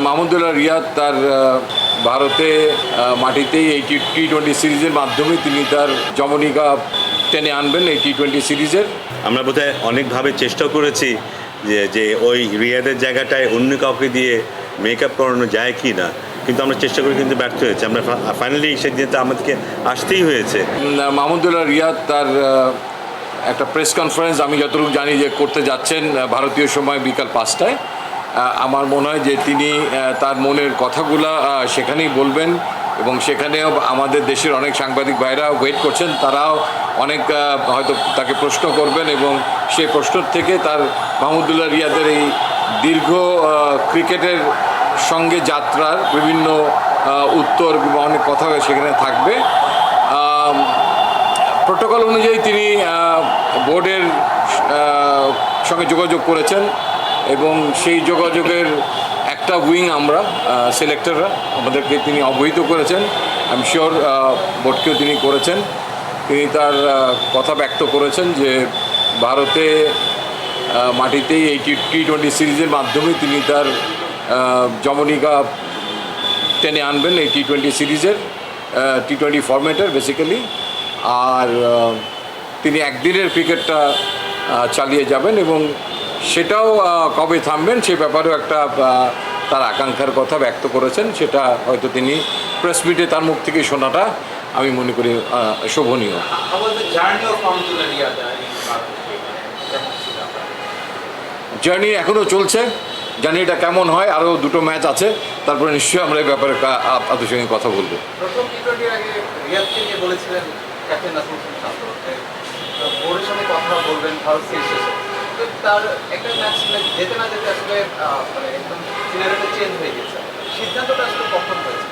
মাহমুদুল্লাহ রিয়াদ তার ভারতে মাটিতেই এই টি-20 সিরিজের মাধ্যমে তিনি তার জমনিকা টেনে আনবেন এই টি-20 সিরিজের। আমরা বোধহয় অনেকভাবে চেষ্টা করেছি যে ওই রিয়াদের জায়গাটায় অন্য কাউকে দিয়ে মেকআপ করানো যায় কি না, কিন্তু আমরা চেষ্টা করে কিন্তু ব্যর্থ হয়েছি। আমরা ফাইনালি সেদিনটা আমাদেরকে আসতেই হয়েছে। মাহমুদুল্লাহ রিয়াদ তার একটা প্রেস কনফারেন্স আমি যতটুকু জানি যে করতে যাচ্ছেন ভারতীয় সময় বিকাল 5টায়। আমার মনে হয় যে তিনি তার মনের কথাগুলো সেখানেই বলবেন এবং সেখানেও আমাদের দেশের অনেক সাংবাদিক ভাইরা ওয়েট করছেন, তারাও অনেক হয়তো তাকে প্রশ্ন করবেন এবং সেই প্রশ্ন থেকে তার মাহমুদুল্লাহ রিয়াদের এই দীর্ঘ ক্রিকেটের সঙ্গে যাত্রার বিভিন্ন উত্তর বা অনেক কথা সেখানে থাকবে। প্রোটোকল অনুযায়ী তিনি বোর্ডের সঙ্গে যোগাযোগ করেছেন এবং সেই যোগাযোগের একটা উইং আমরা সিলেক্টররা আমাদেরকে তিনি অবহিত করেছেন। আই এম শিওর বোর্ডকেও তিনি করেছেন। তিনি তার কথা ব্যক্ত করেছেন যে ভারতে মাটিতেই এই টি-20 সিরিজের মাধ্যমে তিনি তার জমনিকা টেনে আনবেন এই টি-20 সিরিজের টি-20 ফরম্যাটের বেসিক্যালি। আর তিনি একদিনের ক্রিকেটটা চালিয়ে যাবেন এবং সেটাও কবে থামবেন সে ব্যাপারেও একটা তার আকাঙ্ক্ষার কথা ব্যক্ত করেছেন। সেটা হয়তো তিনি প্রেস মিটে তার মুখ থেকে শোনাটা আমি মনে করি শোভনীয়। জার্নি এখনও চলছে, জানি এটা কেমন হয়, আরও দুটো ম্যাচ আছে, তারপরে নিশ্চয়ই আমরা এই ব্যাপারে আপনাদের সঙ্গে কথা বলবো। প্রথম টি-20 আগে রিয়াদকে নিয়ে বলেছিলেন ক্যাপ্টেন নাসিম বোর্ডের সঙ্গে কথা বলবেন ভারত সিরিজ শেষে, তার একটা ম্যাচ যেতে না যেতে আসলে মানে একদম সিনারিটা চেঞ্জ হয়ে গেছে। সিদ্ধান্তটা আসলে কখন হয়েছে?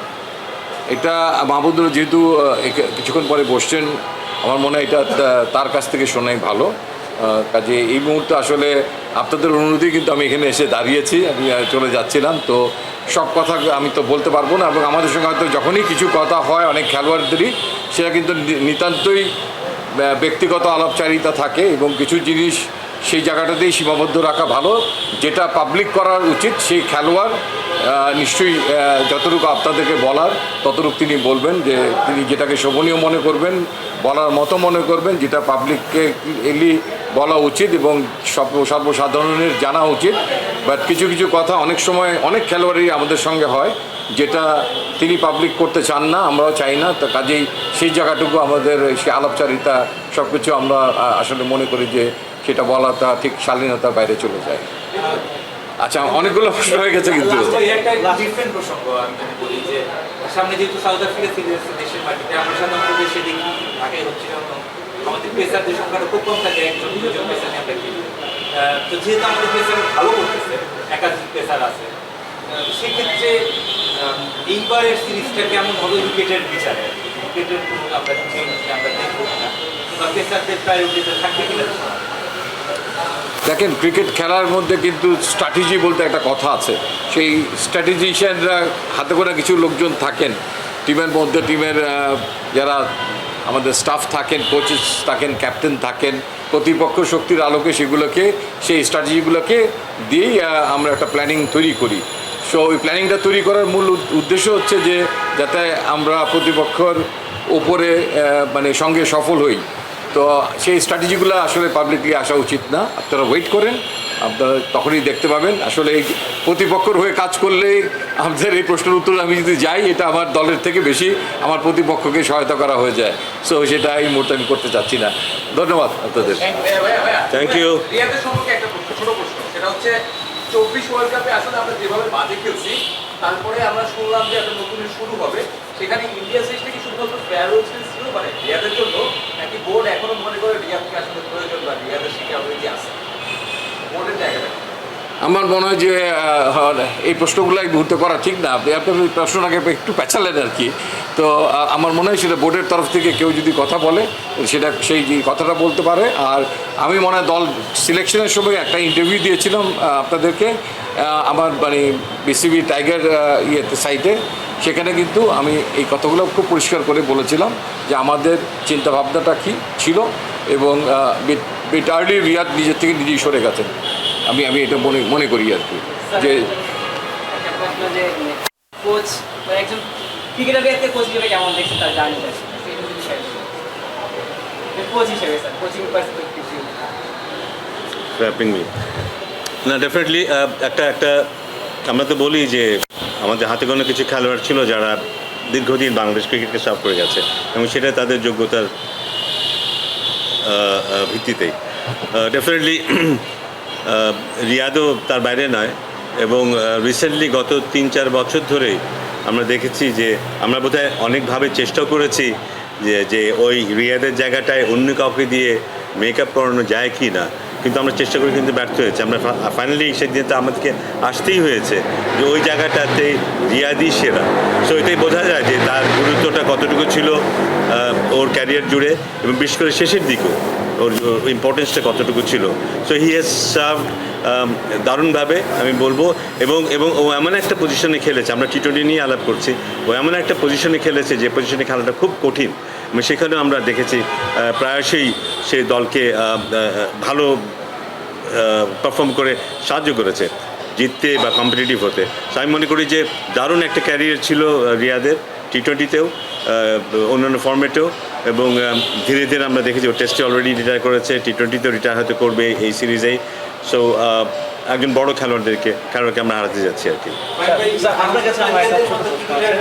এটা মাহমুদুল যেহেতু কিছুক্ষণ পরে বসছেন, আমার মনে হয় এটা তার কাছ থেকে শোনাই ভালো। কাজে এই মুহূর্তে আসলে আপনাদের অনুরোধে কিন্তু আমি এখানে এসে দাঁড়িয়েছি, আমি চলে যাচ্ছিলাম, তো সব কথা আমি তো বলতে পারবো না। এবং আমাদের সঙ্গে হয়তো যখনই কিছু কথা হয় অনেক খেলোয়াড়দেরই, সেটা কিন্তু নিতান্তই ব্যক্তিগত আলাপচারিতা থাকে এবং কিছু জিনিস সেই জায়গাটাতেই সীমাবদ্ধ রাখা ভালো। যেটা পাবলিক করার উচিত সেই খেলোয়াড় নিশ্চয়ই যতটুকু আপনাদেরকে বলার ততটুকু তিনি বলবেন, যে তিনি যেটাকে শোভনীয় মনে করবেন, বলার মতো মনে করবেন, যেটা পাবলিককে বলা উচিত এবং সর্বসাধারণের জানা উচিত। বাট কিছু কিছু কথা অনেক সময় অনেক খেলোয়াড়ই আমাদের সঙ্গে হয় যেটা তিনি পাবলিক করতে চান না, আমরাও চাই না। তো কাজেই সেই জায়গাটুকু আমাদের সেই আলাপচারিতা সব কিছু আমরা আসলে মনে করি যে সেটা বলাটা ঠিক শালীনতার বাইরে চলে যায়। আচ্ছা, অনেকগুলো প্রশ্ন হয়ে গেছে কিন্তু ডিফারেন্ট প্রসঙ্গ আমি যদি বলি যে সামনে যেহেতু সাউথ আফ্রিকা সিরিজ দেশের মাটিতে আমরা সাধারণত দেশে দেখি আগে হচ্ছে আমাদের পেসারদের সংখ্যাটা খুব কম থাকে, একজন দুজন পেসার নিয়ে আমরা খেলি। তো যেহেতু আমাদের পেসার ভালো করতেছে, একাধিক পেসার আছে, সেক্ষেত্রে এইবারের সিরিজটা কেমন হবে উইকেটের বিচারে? উইকেটের কোনো আমরা দেখবো না বা পেসারদের প্রায়োরিটিতে থাকবে কিনা? দেখেন, ক্রিকেট খেলার মধ্যে কিন্তু স্ট্র্যাটেজি বলতে একটা কথা আছে। সেই স্ট্র্যাটেজিশিয়ানরা হাতে করে কিছু লোকজন থাকেন টিমের মধ্যে, টিমের যারা আমাদের স্টাফ থাকেন, কোচেস থাকেন, ক্যাপ্টেন থাকেন, প্রতিপক্ষ শক্তির আলোকে সেগুলোকে সেই স্ট্র্যাটেজিগুলোকে দিয়েই আমরা একটা প্ল্যানিং তৈরি করি। সো ওই প্ল্যানিংটা তৈরি করার মূল উদ্দেশ্য হচ্ছে যে যাতে আমরা প্রতিপক্ষর ওপরে মানে সঙ্গে সফল হই। তো সেই স্ট্র্যাটেজিগুলো আসলে পাবলিকলি আসা উচিত না। আপনারা ওয়েট করেন, আপনারা তখনই দেখতে পাবেন। আসলে এই প্রতিপক্ষর হয়ে কাজ করলে আমাদের এই প্রশ্নের উত্তর আমি যদি যাই, এটা আমার দলের থেকে বেশি আমার প্রতিপক্ষকে সহায়তা করা হয়ে যায়। সো সেটা এই মুহূর্তে আমি করতে চাচ্ছি না। ধন্যবাদ আপনাদের। Thank you. রিয়াদের সম্পর্কে একটা ছোট প্রশ্ন, সেটা হচ্ছে 24 ওয়ার্ল্ড কাপে আসলে আমরা যেভাবে বাজে খেলছি, তারপরে আমরা শুনলাম যে একটা নতুন শুরু হবে, সেখানে ইন্ডিয়া সিরিজটা কি শুধুমাত্র ফেয়ারওয়েল সিরিজ ছিল মানে রিয়াদের জন্য, নাকি বোর্ড এখনো মনে করে রিয়াদকে আসলে প্রয়োজন বা রিয়াদের শিখে অলরেডি আছে বোর্ডের জায়গাটা? আমার মনে হয় যে এই প্রশ্নগুলো এই মুহূর্তে করা ঠিক না। আপনি আপনার প্রশ্নটাকে একটু পেঁচালেন আর কি। তো আমার মনে হয় সেটা বোর্ডের তরফ থেকে কেউ যদি কথা বলে সেটা সেই কথাটা বলতে পারে। আর আমি মনে হয় দল সিলেকশনের সময় একটা ইন্টারভিউ দিয়েছিলাম আপনাদেরকে, আমার মানে বিসিবি টাইগার সাইটে, সেখানে কিন্তু আমি এই কথাগুলো খুব পরিষ্কার করে বলেছিলাম যে আমাদের চিন্তাভাবনাটা কী ছিল এবং বিট আর্লি রিয়াদ নিজের থেকে নিজেই সরে গেছেন। আমি এটা মনে করি আর কি যে আপনার যে কোচ বা একজন ক্রিকেটারের কোচ হিসেবে কেমন দেখছেন তার জার্নিটা কোচ হিসেবে স্যার কোচিং পার্সপেক্টিভ র্যাপিংলি না ডেফিনেটলি একটা আমরা তো বলি যে আমাদের হাতে গোনা কিছু খেলোয়াড় ছিল যারা দীর্ঘদিন বাংলাদেশ ক্রিকেটকে সার্ভ করে গেছে এবং সেটা তাদের যোগ্যতার ভিত্তিতেই ডেফিনেটলি রিয়াদও তার বাইরে নয় এবং রিসেন্টলি গত 3-4 বছর ধরেই আমরা দেখেছি যে আমরা বোধহয় অনেকভাবে চেষ্টাও করেছি যে ওই রিয়াদের জায়গাটায় অন্য কাউকে দিয়ে মেকআপ করানো যায় কি না, কিন্তু আমরা চেষ্টা করে কিন্তু ব্যর্থ হয়েছি। আমরা ফাইনালি সেদিনটা আমাদেরকে আসতেই হয়েছে যে ওই জায়গাটাতে রিয়াদই সেরা। সো এটাই বোঝা যায় যে তার গুরুত্বটা কতটুকু ছিল ওর ক্যারিয়ার জুড়ে এবং বিশেষ করে শেষের দিকেও ওর ইম্পর্টেন্সটা কতটুকু ছিল। সো হি হ্যাজ সার্ভড দারুণভাবে আমি বলবো এবং ও এমন একটা পজিশনে খেলেছে, আমরা টি20 নিয়ে আলাপ করছি, ও এমন একটা পজিশনে খেলেছে যে পজিশনে খেলাটা খুব কঠিন। সেখানেও আমরা দেখেছি প্রায়শই সে দলকে ভালো পারফর্ম করে সাহায্য করেছে জিততে বা কম্পিটিটিভ হতে। তো আমি মনে করি যে দারুণ একটা ক্যারিয়ার ছিল রিয়াদের টি20তেও অন্যান্য ফর্মেটেও এবং ধীরে ধীরে আমরা দেখেছি ও টেস্টে অলরেডি রিটায়ার করেছে, টি20তেও রিটায়ার হয়তো করবে এই সিরিজেই। সো একজন বড় খেলোয়াড়কে আমরা হারাতে যাচ্ছি আর কি। আপনার কাছে আমার একটা ছোট প্রশ্ন আছে।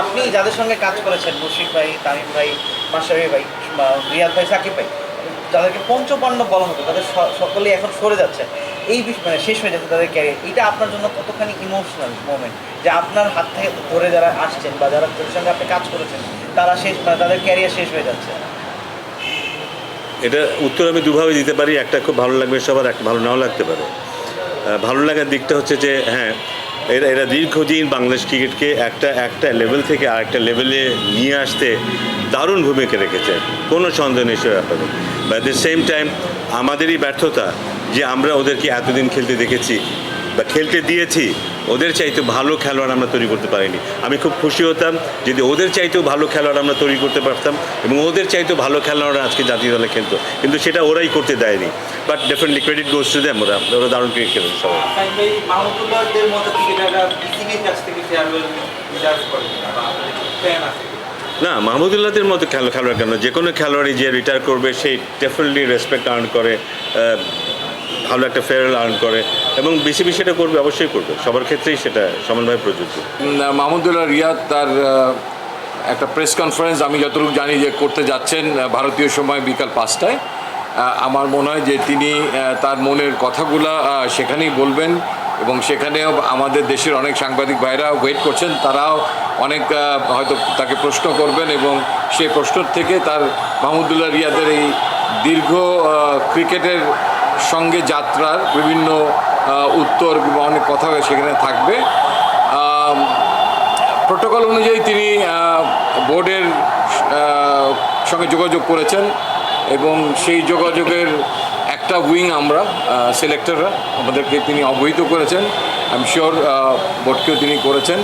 আপনি যাদের সঙ্গে কাজ করেছেন মুশফিক ভাই, তামিম ভাই, মাশরাফি ভাই, রিয়াদ ভাই, সাকিব ভাই, যাদেরকে পঞ্চপাণ্ডব বলা হতো তাদের সকলেই এখন সরে যাচ্ছে, এই মানে শেষ হয়ে যাচ্ছে তাদের ক্যারিয়ার। এটা আপনার জন্য কতখানি ইমোশনাল মোমেন্ট যে আপনার হাত থেকে ধরে যারা আসছেন বা যাদের সঙ্গে আপনি কাজ করেছেন তারা শেষ, মানে তাদের ক্যারিয়ার শেষ হয়ে যাচ্ছে? এটা উত্তর আমি দুভাবে দিতে পারি, একটা খুব ভালো লাগবে সবার, একটা ভালো নাও লাগতে পারে। ভালো লাগার দিকটা হচ্ছে যে হ্যাঁ এরা দীর্ঘদিন বাংলাদেশ ক্রিকেটকে একটা লেভেল থেকে আরেকটা লেভেলে নিয়ে আসতে দারুণ ভূমিকা রেখেছে, কোনো সন্দেহ নেই সে ব্যাপারে। But at the same time আমাদেরই ব্যর্থতা যে আমরা ওদেরকে এতদিন খেলতে দেখেছি বা খেলতে দিয়েছি, ওদের চাইতেও ভালো খেলোয়াড় আমরা তৈরি করতে পারিনি। আমি খুব খুশি হতাম যদি ওদের চাইতেও ভালো খেলোয়াড় আমরা তৈরি করতে পারতাম এবং ওদের চাইতেও ভালো খেলোয়াড়রা আজকে জাতীয় দলে খেলতো, কিন্তু সেটা ওরাই করতে দেয়নি। But definitely credit goes to them, ওরা দারুণ ক্রিকেট খেলেছে সবাই। মাহমুদুল্লাহদের মতো ক্রিকেটাররা বিসিবির কাছ থেকে ফেয়ারওয়েল রিজার্ভ করে বা ফ্যান আছে না, মাহমুদুল্লাহদের মতো খেলোয়াড় কেন, যে কোনো খেলোয়াড়ই যে রিটায়ার করবে সেই ডেফিনেটলি রেসপেক্ট আর্ন করে, ভালো একটা ফেয়ারওয়েল আর্ন করে এবং বিসিবি সেটা করবে, অবশ্যই করবে, সবার ক্ষেত্রেই সেটা সমানভাবে প্রযোজ্য। মাহমুদুল্লাহ রিয়াদ তার একটা প্রেস কনফারেন্স আমি যতটুকু জানি যে করতে যাচ্ছেন ভারতীয় সময় বিকাল 5টায়। আমার মনে হয় যে তিনি তার মনের কথাগুলা সেখানেই বলবেন এবং সেখানেও আমাদের দেশের অনেক সাংবাদিক ভাইরা ওয়েট করছেন, তারাও অনেক হয়তো তাকে প্রশ্ন করবেন এবং সেই প্রশ্ন থেকে তার মাহমুদুল্লাহ রিয়াদের এই দীর্ঘ ক্রিকেটের সঙ্গে যাত্রার বিভিন্ন উত্তর বা অনেক কথা সেখানে থাকবে। প্রোটোকল অনুযায়ী তিনি বোর্ডের সঙ্গে যোগাযোগ করেছেন এবং সেই যোগাযোগের একটা উইং আমরা সিলেক্টররা আমাদেরকে তিনি অবহিত করেছেন। আই এম শিওর বোর্ডকেও তিনি করেছেন।